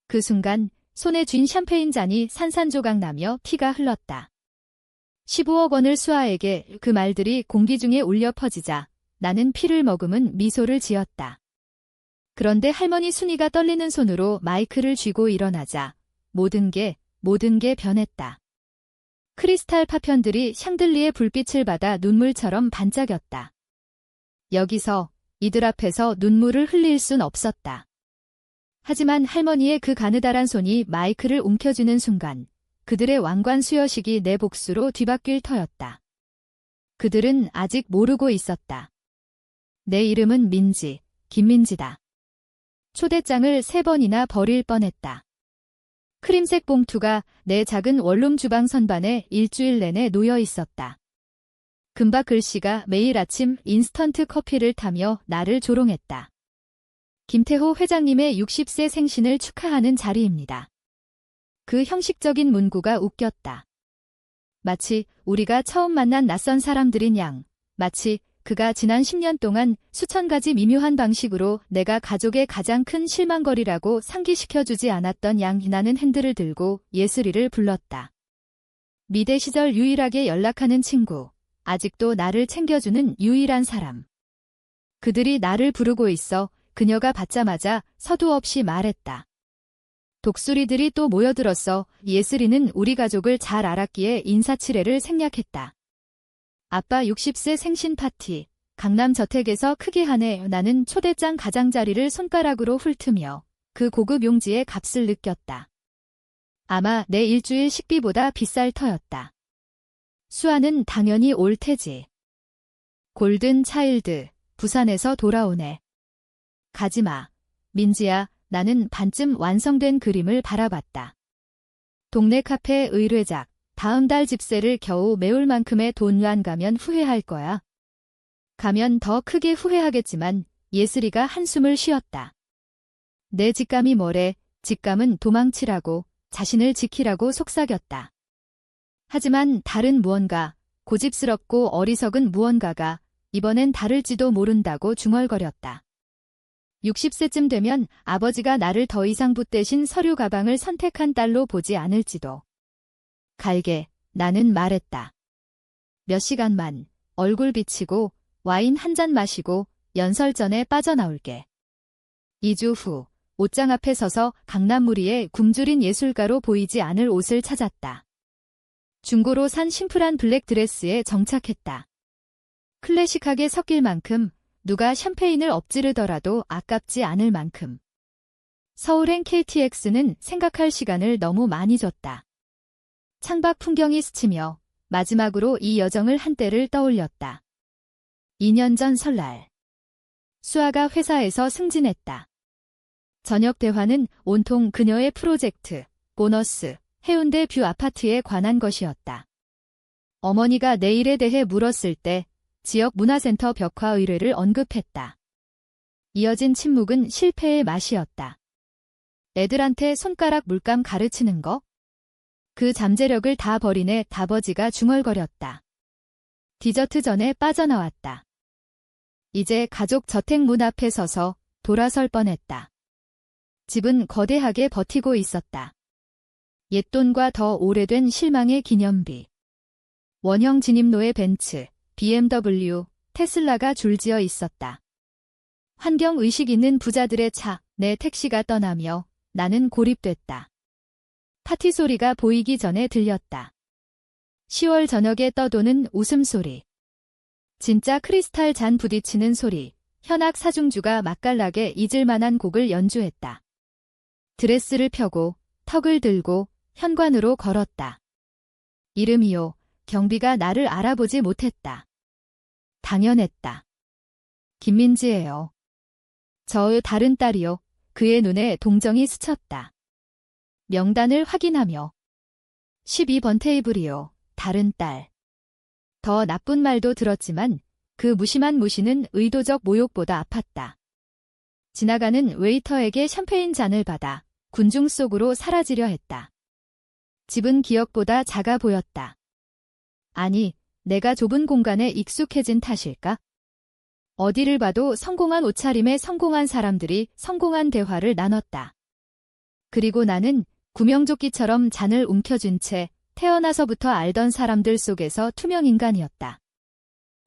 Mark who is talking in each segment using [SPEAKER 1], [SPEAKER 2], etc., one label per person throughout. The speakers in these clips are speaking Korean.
[SPEAKER 1] 그 순간 손에 쥔 샴페인 잔이 산산조각 나며 피가 흘렀다. 15억 원을 수아에게 그 말들이 공기 중에 울려 퍼지자 나는 피를 머금은 미소를 지었다. 그런데 할머니 순이가 떨리는 손으로 마이크를 쥐고 일어나자 모든 게 변했다. 크리스탈 파편들이 샹들리에 불빛을 받아 눈물처럼 반짝였다. 여기서 이들 앞에서 눈물을 흘릴 순 없었다. 하지만 할머니의 그 가느다란 손이 마이크를 움켜쥐는 순간 그들의 왕관 수여식이 내 복수로 뒤바뀔 터였다. 그들은 아직 모르고 있었다. 내 이름은 민지, 김민지다. 초대장을 3번이나 버릴 뻔했다. 크림색 봉투가 내 작은 원룸 주방 선반에 일주일 내내 놓여 있었다. 금박 글씨가 매일 아침 인스턴트 커피를 타며 나를 조롱했다. 김태호 회장님의 60세 생신을 축하하는 자리입니다. 그 형식적인 문구가 웃겼다. 마치 우리가 처음 만난 낯선 사람들인 양, 마치 그가 지난 10년 동안 수천 가지 미묘한 방식으로 내가 가족의 가장 큰 실망거리라고 상기시켜주지 않았던 양. 나는 핸들을 들고 예슬이를 불렀다. 미대 시절 유일하게 연락하는 친구, 아직도 나를 챙겨주는 유일한 사람. 그들이 나를 부르고 있어 그녀가 받자마자 서두 없이 말했다. 독수리들이 또 모여들었어. 예슬이는 우리 가족을 잘 알았기에 인사치레를 생략했다. 아빠 60세 생신 파티, 강남 저택에서 크게 하네. 나는 초대장 가장자리를 손가락으로 훑으며 그 고급 용지의 값을 느꼈다. 아마 내 일주일 식비보다 비쌀 터였다. 수아는 당연히 올 테지. 골든 차일드, 부산에서 돌아오네. 가지마. 민지야, 나는 반쯤 완성된 그림을 바라봤다. 동네 카페 의뢰작, 다음 달 집세를 겨우 메울 만큼의 돈만 가면 후회할 거야. 가면 더 크게 후회하겠지만 예슬이가 한숨을 쉬었다. 내 직감이 뭐래. 직감은 도망치라고, 자신을 지키라고 속삭였다. 하지만 다른 무언가, 고집스럽고 어리석은 무언가가 이번엔 다를지도 모른다고 중얼거렸다. 60세쯤 되면 아버지가 나를 더 이상 붓대신 서류 가방을 선택한 딸로 보지 않을지도. 갈게, 나는 말했다. 몇 시간만, 얼굴 비치고 와인 한 잔 마시고 연설전에 빠져나올게. 2주 후, 옷장 앞에 서서 강남무리의 굶주린 예술가로 보이지 않을 옷을 찾았다. 중고로 산 심플한 블랙 드레스에 정착했다. 클래식하게 섞일 만큼, 누가 샴페인을 엎지르더라도 아깝지 않을 만큼. 서울행 KTX는 생각할 시간을 너무 많이 줬다. 창밖 풍경이 스치며 마지막으로 이 여정을 한때를 떠올렸다. 2년 전 설날. 수아가 회사에서 승진했다. 저녁 대화는 온통 그녀의 프로젝트, 보너스, 해운대 뷰 아파트에 관한 것이었다. 어머니가 내일에 대해 물었을 때 지역 문화센터 벽화 의뢰를 언급했다. 이어진 침묵은 실패의 맛이었다. 애들한테 손가락 물감 가르치는 거? 그 잠재력을 다 버리네. 아버지가 중얼거렸다. 디저트 전에 빠져나왔다. 이제 가족 저택 문 앞에 서서 돌아설 뻔했다. 집은 거대하게 버티고 있었다. 옛돈과 더 오래된 실망의 기념비. 원형 진입로에 벤츠, BMW, 테슬라가 줄지어 있었다. 환경의식 있는 부자들의 차, 내 택시가 떠나며 나는 고립됐다. 파티 소리가 보이기 전에 들렸다. 10월 저녁에 떠도는 웃음소리. 진짜 크리스탈 잔 부딪히는 소리. 현악 사중주가 맛깔나게 잊을 만한 곡을 연주했다. 드레스를 펴고 턱을 들고 현관으로 걸었다. 이름이요. 경비가 나를 알아보지 못했다. 당연했다. 김민지예요. 저의 다른 딸이요. 그의 눈에 동정이 스쳤다. 명단을 확인하며 12번 테이블이요. 다른 딸. 더 나쁜 말도 들었지만 그 무심한 무시는 의도적 모욕보다 아팠다. 지나가는 웨이터에게 샴페인 잔을 받아 군중 속으로 사라지려 했다. 집은 기억보다 작아 보였다. 아니, 내가 좁은 공간에 익숙해진 탓일까? 어디를 봐도 성공한 옷차림에 성공한 사람들이 성공한 대화를 나눴다. 그리고 나는 구명조끼처럼 잔을 움켜쥔 채 태어나서부터 알던 사람들 속에서 투명인간이었다.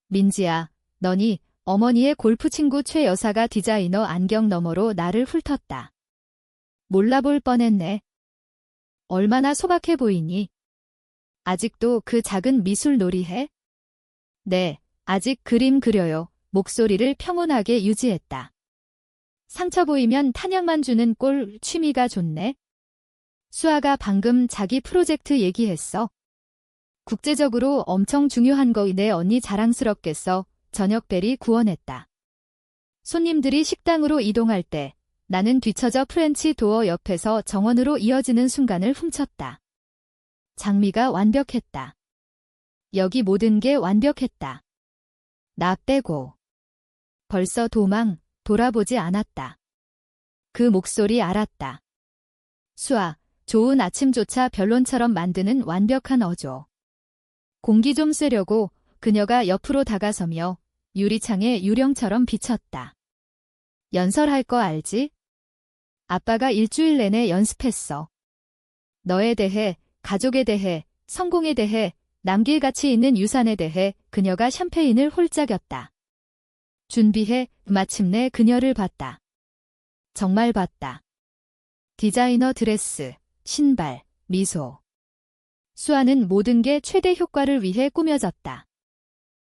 [SPEAKER 1] 민지야, 너니 어머니의 골프 친구 최 여사가 디자이너 안경 너머로 나를 훑었다. 몰라볼 뻔했네. 얼마나 소박해 보이니? 아직도 그 작은 미술놀이 해? 네, 아직 그림 그려요. 목소리를 평온하게 유지했다. 상처 보이면 탄약만 주는 꼴 취미가 좋네. 수아가 방금 자기 프로젝트 얘기했어. 국제적으로 엄청 중요한 거 내 언니 자랑스럽겠어. 저녁벨이 구원했다. 손님들이 식당으로 이동할 때 나는 뒤처져 프렌치 도어 옆에서 정원으로 이어지는 순간을 훔쳤다. 장미가 완벽했다. 여기 모든 게 완벽했다. 나 빼고. 벌써 돌아보지 않았다. 그 목소리 알았다. 수아, 좋은 아침조차 변론처럼 만드는 완벽한 어조. 공기 좀 쐬려고 그녀가 옆으로 다가서며 유리창에 유령처럼 비쳤다. 연설할 거 알지? 아빠가 일주일 내내 연습했어. 너에 대해, 가족에 대해, 성공에 대해, 남길 가치 있는 유산에 대해 그녀가 샴페인을 홀짝였다. 준비해, 마침내 그녀를 봤다. 정말 봤다. 디자이너 드레스, 신발, 미소. 수아는 모든 게 최대 효과를 위해 꾸며졌다.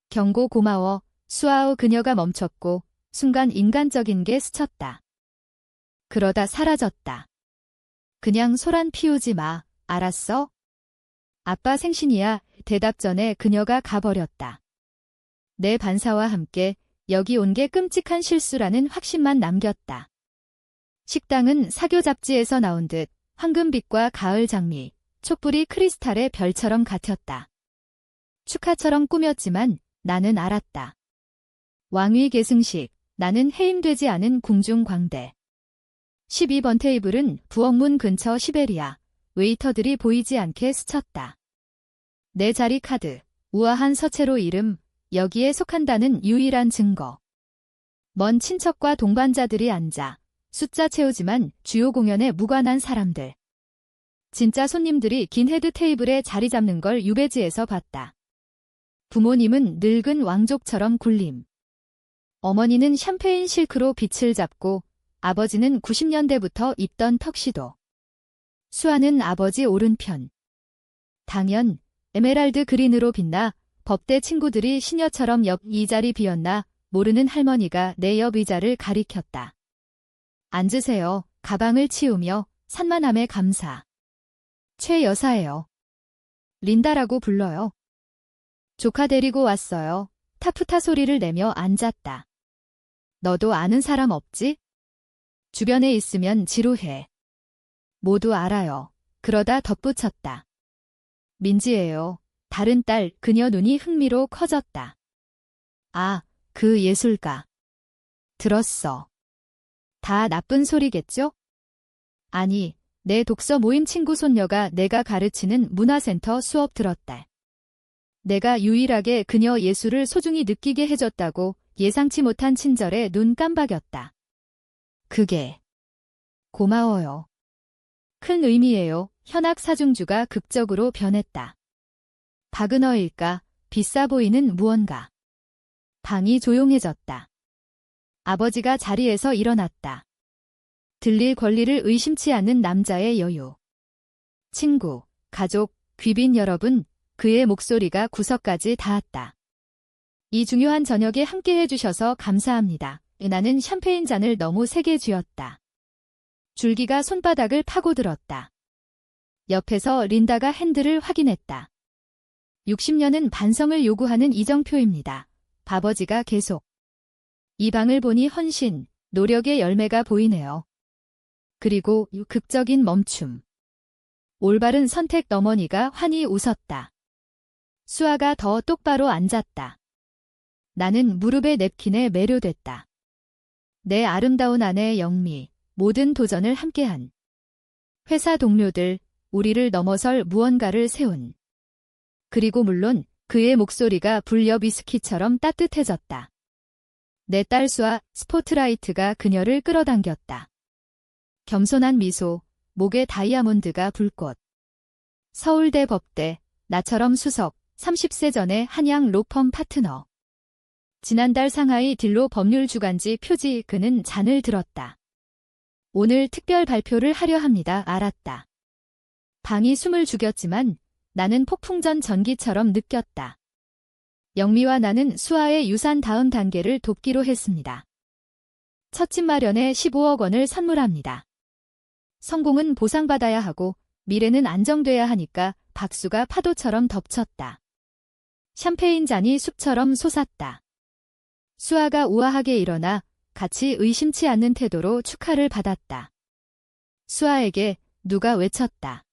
[SPEAKER 1] 경고 고마워, 수아오. 그녀가 멈췄고 순간 인간적인 게 스쳤다. 그러다 사라졌다. 그냥 소란 피우지 마, 알았어? 아빠 생신이야. 대답 전에 그녀가 가버렸다. 내 반사와 함께 여기 온 게 끔찍한 실수라는 확신만 남겼다. 식당은 사교 잡지에서 나온 듯 황금빛과 가을 장미, 촛불이 크리스탈의 별처럼 같았다. 축하처럼 꾸몄지만 나는 알았다. 왕위 계승식, 나는 해임되지 않은 궁중광대. 12번 테이블은 부엌문 근처 시베리아, 웨이터들이 보이지 않게 스쳤다. 내 자리 카드, 우아한 서체로 이름, 여기에 속한다는 유일한 증거. 먼 친척과 동반자들이 앉아 숫자 채우지만 주요 공연에 무관한 사람들. 진짜 손님들이 긴 헤드 테이블에 자리 잡는 걸 유배지에서 봤다. 부모님은 늙은 왕족처럼 굴림. 어머니는 샴페인 실크로 빛을 잡고 아버지는 90년대부터 입던 턱시도. 수아는 아버지 오른편. 당연 에메랄드 그린으로 빛나 법대 친구들이 시녀처럼 옆 이 자리 비었나 모르는 할머니가 내 옆 의자를 가리켰다. 앉으세요. 가방을 치우며 산만함에 감사. 최 여사예요. 린다라고 불러요. 조카 데리고 왔어요. 타프타 소리를 내며 앉았다. 너도 아는 사람 없지? 주변에 있으면 지루해. 모두 알아요. 그러다 덧붙였다. 민지예요. 다른 딸, 그녀 눈이 흥미로 커졌다. 아, 그 예술가. 들었어. 다 나쁜 소리겠죠? 아니, 내 독서 모임 친구 손녀가 내가 가르치는 문화센터 수업 들었대. 내가 유일하게 그녀 예술을 소중히 느끼게 해줬다고 예상치 못한 친절에 눈 깜박였다. 그게 고마워요. 큰 의미예요. 현악 사중주가 극적으로 변했다. 바그너일까? 비싸 보이는 무언가. 방이 조용해졌다. 아버지가 자리에서 일어났다. 들릴 권리를 의심치 않는 남자의 여유. 친구, 가족, 귀빈 여러분, 그의 목소리가 구석까지 닿았다. 이 중요한 저녁에 함께 해주셔서 감사합니다. 나는 샴페인 잔을 너무 세게 쥐었다. 줄기가 손바닥을 파고들었다. 옆에서 린다가 핸들을 확인했다. 60년은 반성을 요구하는 이정표입니다. 아버지가 계속. 이 방을 보니 헌신, 노력의 열매가 보이네요. 그리고 극적인 멈춤. 올바른 선택. 어머니가 환히 웃었다. 수아가 더 똑바로 앉았다. 나는 무릎의 냅킨에 매료됐다. 내 아름다운 아내의 영미, 모든 도전을 함께한. 회사 동료들, 우리를 넘어설 무언가를 세운. 그리고 물론 그의 목소리가 불려 위스키처럼 따뜻해졌다. 내 딸 수아, 스포트라이트가 그녀를 끌어당겼다. 겸손한 미소, 목에 다이아몬드가 불꽃. 서울대 법대, 나처럼 수석, 30세 전에 한양 로펌 파트너. 지난달 상하이 딜로 법률 주간지 표지 그는 잔을 들었다. 오늘 특별 발표를 하려 합니다. 알았다. 방이 숨을 죽였지만 나는 폭풍전 전기처럼 느꼈다. 영미와 나는 수아의 유산 다음 단계를 돕기로 했습니다. 첫 집 마련에 15억 원을 선물합니다. 성공은 보상받아야 하고 미래는 안정돼야 하니까 박수가 파도처럼 덮쳤다. 샴페인 잔이 숲처럼 솟았다. 수아가 우아하게 일어나 같이 의심치 않는 태도로 축하를 받았다. 수아에게 누가 외쳤다.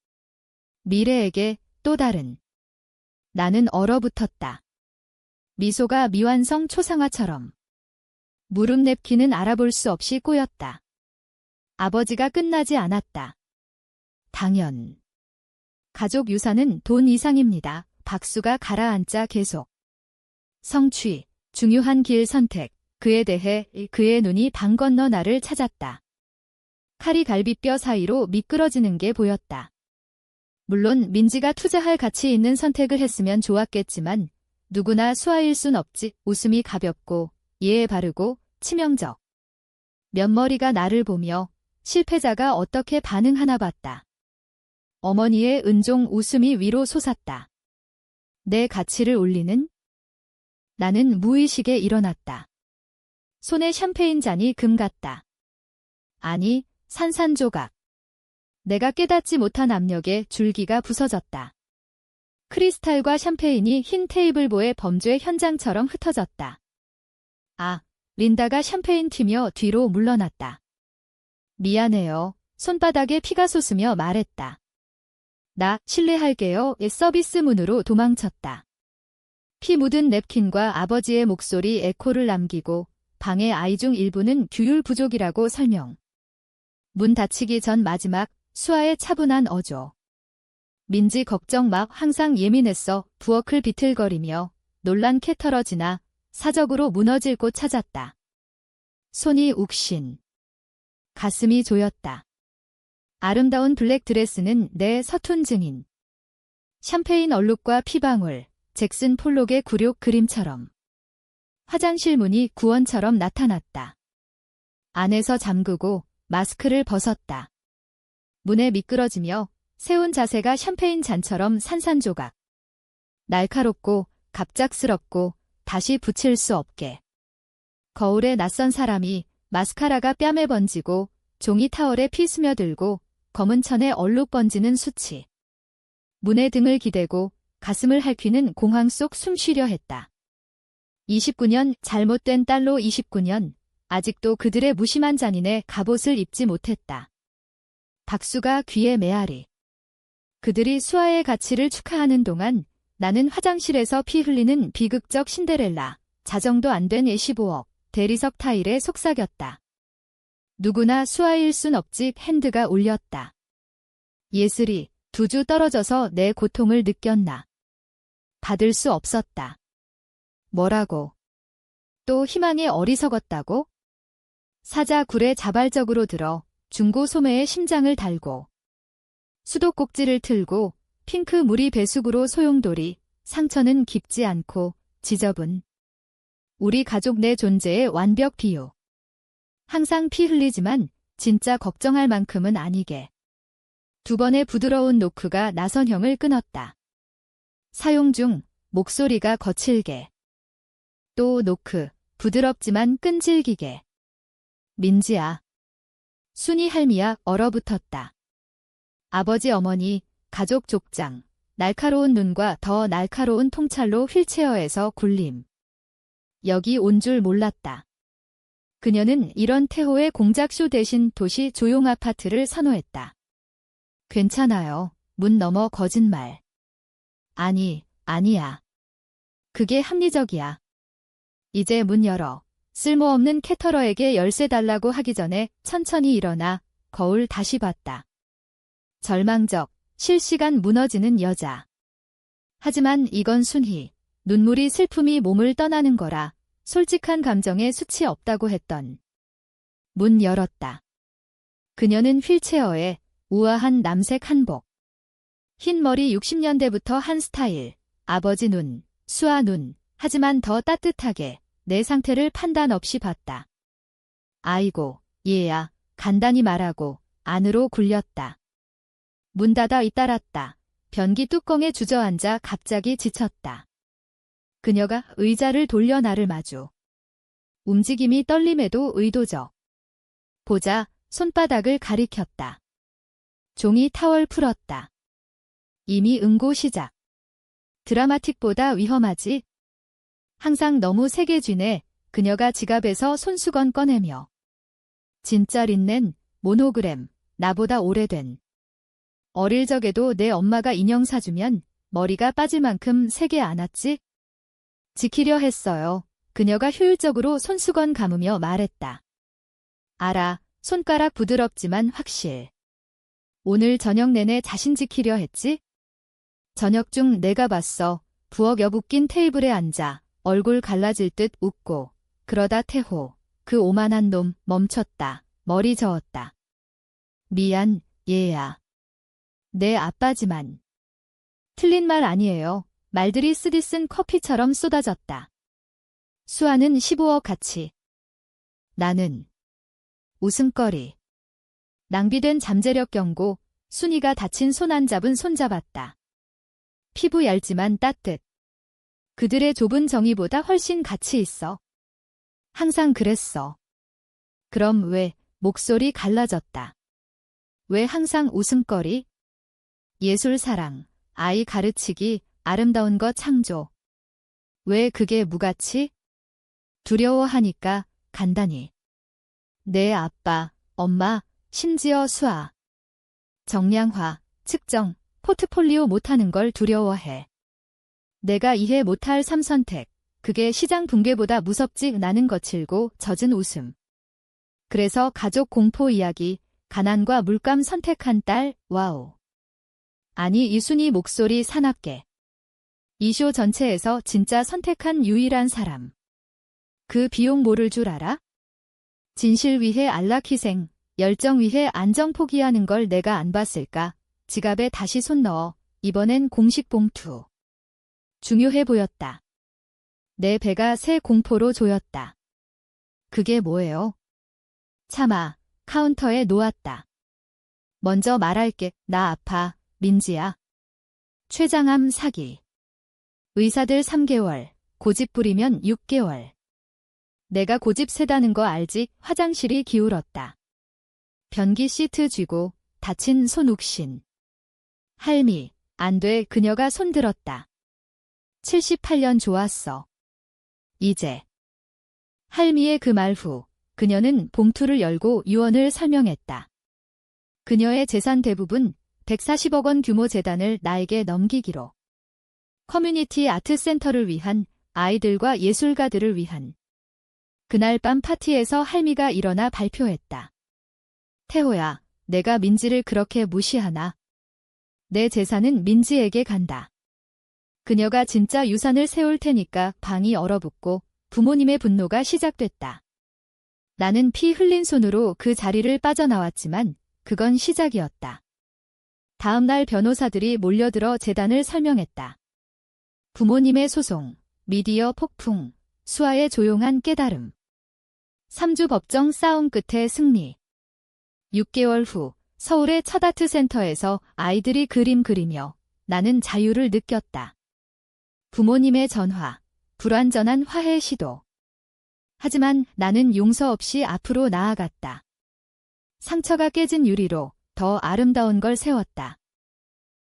[SPEAKER 1] 미래에게 또 다른. 나는 얼어붙었다. 미소가 미완성 초상화처럼. 무릎 냅키는 알아볼 수 없이 꼬였다. 아버지가 끝나지 않았다. 당연. 가족 유산은 돈 이상입니다. 박수가 가라앉자 계속. 성취, 중요한 길 선택, 그에 대해 그의 눈이 방 건너 나를 찾았다. 칼이 갈비뼈 사이로 미끄러지는 게 보였다. 물론 민지가 투자할 가치 있는 선택을 했으면 좋았겠지만 누구나 수아일 순 없지. 웃음이 가볍고 예의 바르고 치명적. 면머리가 나를 보며 실패자가 어떻게 반응하나 봤다. 어머니의 은종 웃음이 위로 솟았다. 내 가치를 올리는? 나는 무의식에 일어났다. 손에 샴페인 잔이 금 같다. 아니, 산산조각. 내가 깨닫지 못한 압력에 줄기가 부서졌다. 크리스탈과 샴페인이 흰 테이블보의 범죄 현장처럼 흩어졌다. 아, 린다가 샴페인 튀며 뒤로 물러났다. 미안해요. 손바닥에 피가 솟으며 말했다. 나 실례할게요. 서비스 문으로 도망쳤다. 피 묻은 냅킨과 아버지의 목소리 에코를 남기고 방의 아이 중 일부는 규율 부족이라고 설명. 문 닫히기 전 마지막 수아의 차분한 어조. 민지 걱정 마. 항상 예민했어. 부엌을 비틀거리며 놀란 캐터러 지나 사적으로 무너질 곳 찾았다. 손이 욱신. 가슴이 조였다. 아름다운 블랙 드레스는 내 서툰 증인. 샴페인 얼룩과 피방울, 잭슨 폴록의 굴욕 그림처럼. 화장실 문이 구원처럼 나타났다. 안에서 잠그고 마스크를 벗었다. 문에 미끄러지며 세운 자세가 샴페인 잔처럼 산산조각. 날카롭고 갑작스럽고 다시 붙일 수 없게. 거울에 낯선 사람이 마스카라가 뺨에 번지고 종이 타월에 피 스며들고 검은 천에 얼룩 번지는 수치. 문에 등을 기대고 가슴을 핥히는 공황 속 숨쉬려 했다. 29년 잘못된 딸로 29년 아직도 그들의 무심한 잔인의 갑옷을 입지 못했다. 박수가 귀에 메아리. 그들이 수아의 가치를 축하하는 동안 나는 화장실에서 피 흘리는 비극적 신데렐라, 자정도 안 된 15억, 대리석 타일에 속삭였다. 누구나 수아일 순 없지. 핸드가 울렸다. 예슬이 두 주 떨어져서 내 고통을 느꼈나. 받을 수 없었다. 뭐라고? 또 희망에 어리석었다고? 사자 굴에 자발적으로 들어 중고 소매에 심장을 달고 수도꼭지를 틀고 핑크 물이 배수구로 소용돌이. 상처는 깊지 않고 지저분. 우리 가족 내 존재의 완벽 비유. 항상 피 흘리지만 진짜 걱정할 만큼은 아니게. 두 번의 부드러운 노크가 나선형을 끊었다. 사용 중 목소리가 거칠게. 또 노크, 부드럽지만 끈질기게. 민지야. 순이 할미야. 얼어붙었다. 아버지 어머니, 가족 족장, 날카로운 눈과 더 날카로운 통찰로 휠체어에서 굴림. 여기 온 줄 몰랐다. 그녀는 이런 태호의 공작쇼 대신 도시 조용 아파트를 선호했다. 괜찮아요. 문 너머 거짓말. 아니, 아니야. 그게 합리적이야. 이제 문 열어. 쓸모없는 캐터러에게 열쇠 달라고 하기 전에 천천히 일어나 거울 다시 봤다. 절망적, 실시간 무너지는 여자. 하지만 이건 순희. 눈물이 슬픔이 몸을 떠나는 거라. 솔직한 감정에 수치 없다고 했던. 문 열었다. 그녀는 휠체어에 우아한 남색 한복. 흰 머리 60년대부터 한 스타일. 아버지 눈, 수아 눈. 하지만 더 따뜻하게 내 상태를 판단 없이 봤다. 아이고, 얘야. 간단히 말하고 안으로 굴렸다. 문 닫아 잇따랐다. 변기 뚜껑에 주저앉아 갑자기 지쳤다. 그녀가 의자를 돌려 나를 마주. 움직임이 떨림에도 의도적. 보자, 손바닥을 가리켰다. 종이 타월 풀었다. 이미 응고 시작. 드라마틱보다 위험하지? 항상 너무 세게 쥐네. 그녀가 지갑에서 손수건 꺼내며. 진짜 린넨, 모노그램, 나보다 오래된. 어릴 적에도 내 엄마가 인형 사주면 머리가 빠질 만큼 세게 안았지? 지키려 했어요. 그녀가 효율적으로 손수건 감으며 말했다. 알아, 손가락 부드럽지만 확실. 오늘 저녁 내내 자신 지키려 했지? 저녁 중 내가 봤어. 부엌 옆 웃긴 테이블에 앉아 얼굴 갈라질 듯 웃고. 그러다 태호, 그 오만한 놈, 멈췄다. 머리 저었다. 미안, 얘야. 내 아빠지만. 틀린 말 아니에요. 말들이 쓰디쓴 커피처럼 쏟아졌다. 수아는 15억 가치. 나는 웃음거리. 낭비된 잠재력 경고. 순이가 다친 손 안 잡은 손 잡았다. 피부 얇지만 따뜻. 그들의 좁은 정의보다 훨씬 가치 있어. 항상 그랬어. 그럼 왜? 목소리 갈라졌다. 왜 항상 웃음거리? 예술 사랑, 아이 가르치기, 아름다운 것 창조. 왜 그게 무가치? 두려워하니까, 간단히. 내 아빠, 엄마, 심지어 수아. 정량화, 측정, 포트폴리오 못하는 걸 두려워해. 내가 이해 못할 3선택. 그게 시장 붕괴보다 무섭지. 나는 거칠고 젖은 웃음. 그래서 가족 공포 이야기, 가난과 물감 선택한 딸, 와우. 아니 이순이 목소리 사납게. 이 쇼 전체에서 진짜 선택한 유일한 사람. 그 비용 모를 줄 알아? 진실 위해 안락 희생, 열정 위해 안정 포기하는 걸 내가 안 봤을까? 지갑에 다시 손 넣어. 이번엔 공식 봉투. 중요해 보였다. 내 배가 새 공포로 조였다. 그게 뭐예요? 참아. 카운터에 놓았다. 먼저 말할게. 나 아파. 민지야. 췌장암 사기. 의사들 3개월. 고집 부리면 6개월. 내가 고집 세다는 거 알지? 화장실이 기울었다. 변기 시트 쥐고 다친 손 욱신. 할미. 안 돼. 그녀가 손 들었다. 78년 좋았어. 이제. 할미의 그 말 후 그녀는 봉투를 열고 유언을 설명했다. 그녀의 재산 대부분 140억 원 규모 재단을 나에게 넘기기로. 커뮤니티 아트센터를 위한, 아이들과 예술가들을 위한. 그날 밤 파티에서 할미가 일어나 발표했다. 태호야, 내가 민지를 그렇게 무시하나? 내 재산은 민지에게 간다. 그녀가 진짜 유산을 세울 테니까. 방이 얼어붙고 부모님의 분노가 시작됐다. 나는 피 흘린 손으로 그 자리를 빠져나왔지만 그건 시작이었다. 다음 날 변호사들이 몰려들어 재단을 설명했다. 부모님의 소송, 미디어 폭풍, 수아의 조용한 깨달음. 3주 법정 싸움 끝에 승리. 6개월 후 서울의 첫 아트센터에서 아이들이 그림 그리며 나는 자유를 느꼈다. 부모님의 전화, 불완전한 화해 시도. 하지만 나는 용서 없이 앞으로 나아갔다. 상처가 깨진 유리로 더 아름다운 걸 세웠다.